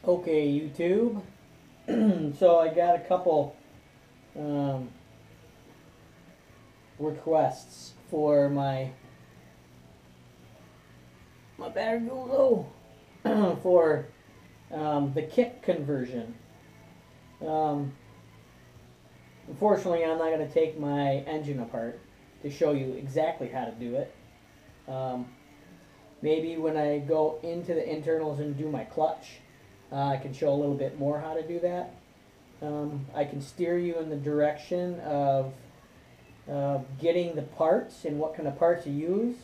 Okay, YouTube. So I got a couple um, requests for my battery goes low for the kick conversion. Um, Unfortunately, I'm not going to take my engine apart to show you exactly how to do it. Um, Maybe when I go into the internals and do my clutch, I can show a little bit more how to do that. I can steer you in the direction of getting the parts and what kind of parts you use.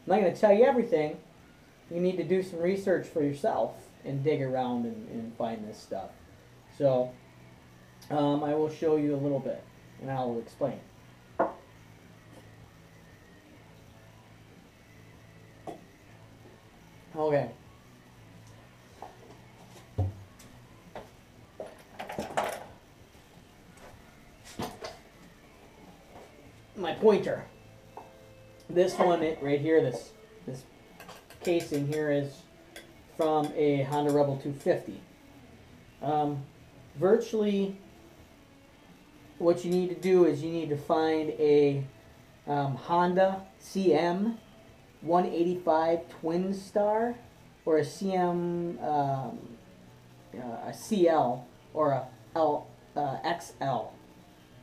I'm not going to tell you everything. You need to do some research for yourself and dig around and find this stuff. So I will show you a little bit and I will explain. Okay. My pointer. This one right here, this casing here is from a Honda Rebel 250. Virtually, what you need to do is you need to find a Honda CM 185 Twinstar or a CM a CL or a XL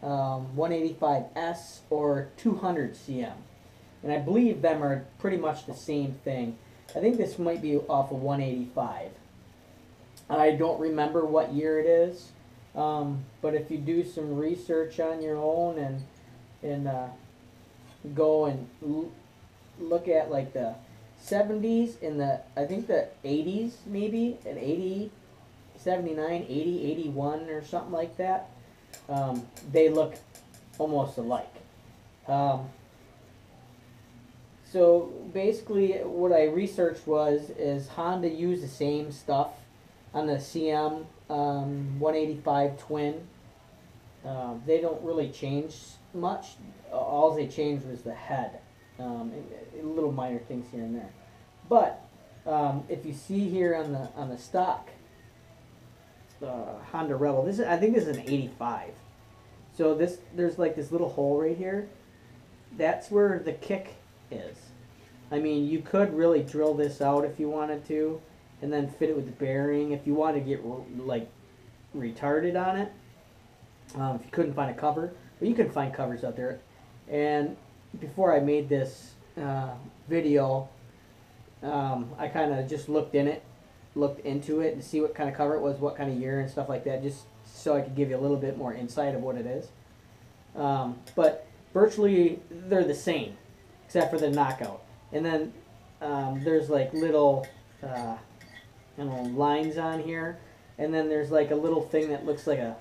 185S or 200 CM, and I believe them are pretty much the same thing. I think this might be off of 185. I don't remember what year it is, but if you do some research on your own and go and look at like the 70s and I think the 80s, maybe an 80, 79, 80, 81 or something like that, they look almost alike. So basically what I researched is Honda used the same stuff on the CM 185 Twin. They don't really change much. All they changed was the head. Little minor things here and there. But if you see here on the stock Honda Rebel, I think this is an 85. So there's like this little hole right here. That's where the kick is. I mean, you could really drill this out if you wanted to, and then fit it with the bearing if you want to get like retarded on it. If you couldn't find a cover, but you can find covers out there. And before I made this video, I kind of just looked into it to see what kind of cover it was, what kind of year and stuff like that, just so I could give you a little bit more insight of what it is. But virtually they're the same, except for the knockout. And then there's like little lines on here, and then there's like a little thing that looks like a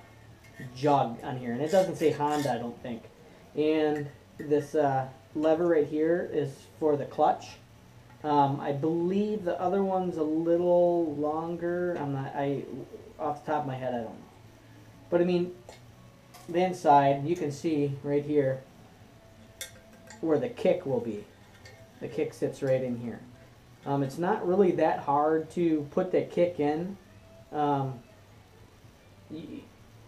jug on here, and it doesn't say Honda, I don't think. And this lever right here is for the clutch. I believe the other one's a little longer. Off the top of my head, I don't know. But I mean, the inside, you can see right here where the kick will be. The kick sits right in here. It's not really that hard to put the kick in. I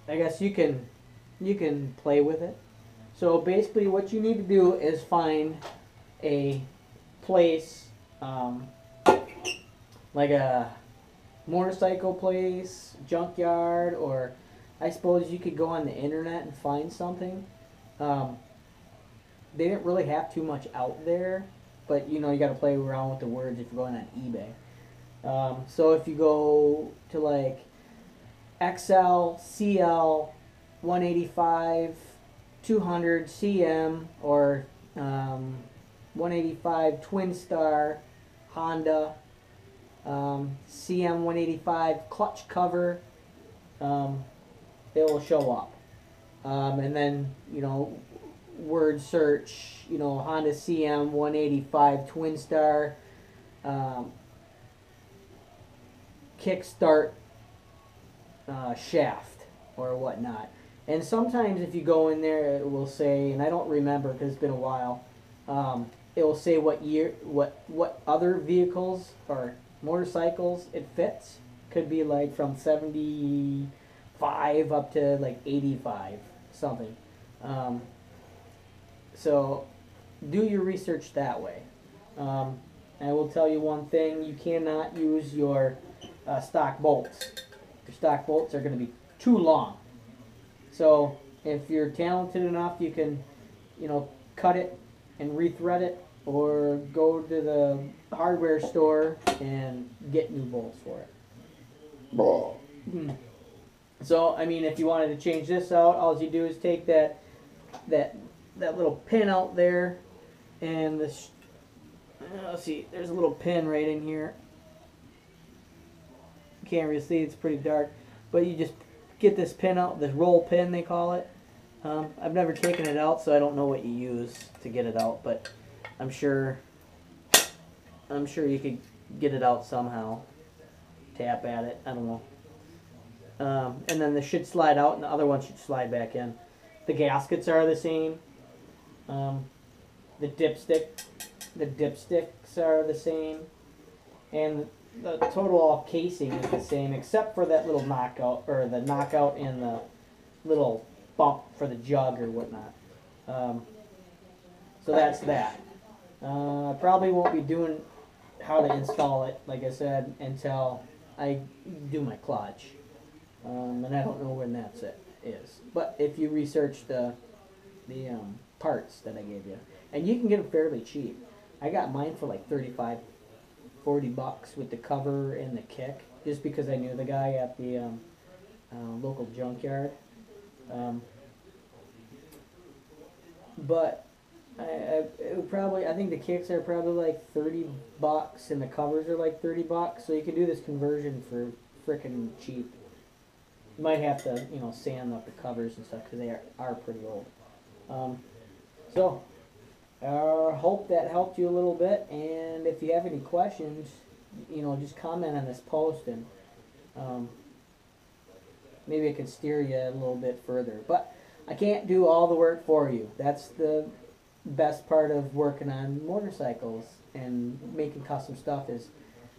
guess you can play with it. So basically what you need to do is find a place, like a motorcycle place, junkyard, or I suppose you could go on the internet and find something. They didn't really have too much out there, but you got to play around with the words if you're going on eBay. So if you go to like XL, CL, 185, 200 CM, or 185 Twinstar, Honda, CM 185 clutch cover, it will show up. And then, word search, Honda CM 185 Twinstar, kickstart shaft or whatnot. And sometimes if you go in there, it will say, and I don't remember because it's been a while, it will say what year, what other vehicles or motorcycles it fits, could be like from 75 up to like 85, something. Um, so do your research that way. I will tell you one thing: you cannot use your stock bolts. Your stock bolts are going to be too long. So if you're talented enough, you can, cut it and rethread it, or go to the hardware store and get new bolts for it. So I mean, if you wanted to change this out, all you do is take that little pin out there, and this. Let's see, there's a little pin right in here. You can't really see, it's pretty dark, but you just get this pin out, this roll pin they call it. I've never taken it out, so I don't know what you use to get it out, but I'm sure you could get it out somehow. Tap at it, I don't know. And then this should slide out, and the other one should slide back in. The gaskets are the same. The dipsticks are the same, and the total casing is the same, except for that little knockout, or the knockout and the little bump for the jug or whatnot. So that's that. I probably won't be doing how to install it, like I said, until I do my clutch, and I don't know when that is. But if you research the parts that I gave you, and you can get them fairly cheap. I got mine for like $35, $40 with the cover and the kick, just because I knew the guy at the local junkyard. But I think the kicks are probably like $30, and the covers are like $30. So you can do this conversion for frickin' cheap. You might have to, sand up the covers and stuff because they are pretty old. So. Hope that helped you a little bit, and if you have any questions, just comment on this post, and maybe I can steer you a little bit further. But I can't do all the work for you. That's the best part of working on motorcycles and making custom stuff, is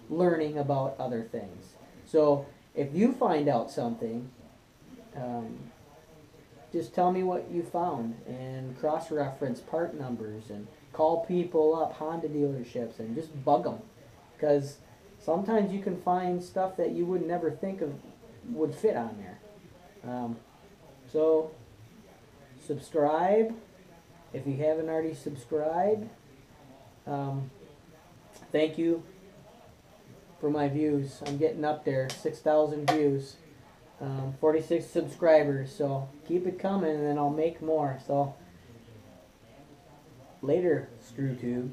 learning about other things. So if you find out something, just tell me what you found, and cross-reference part numbers, and call people up, Honda dealerships, and just bug them, because sometimes you can find stuff that you would never think of would fit on there. So subscribe if you haven't already subscribed. Thank you for my views. I'm getting up there, 6,000 views. 46 subscribers, so keep it coming, and then I'll make more. So later, ScrewTube.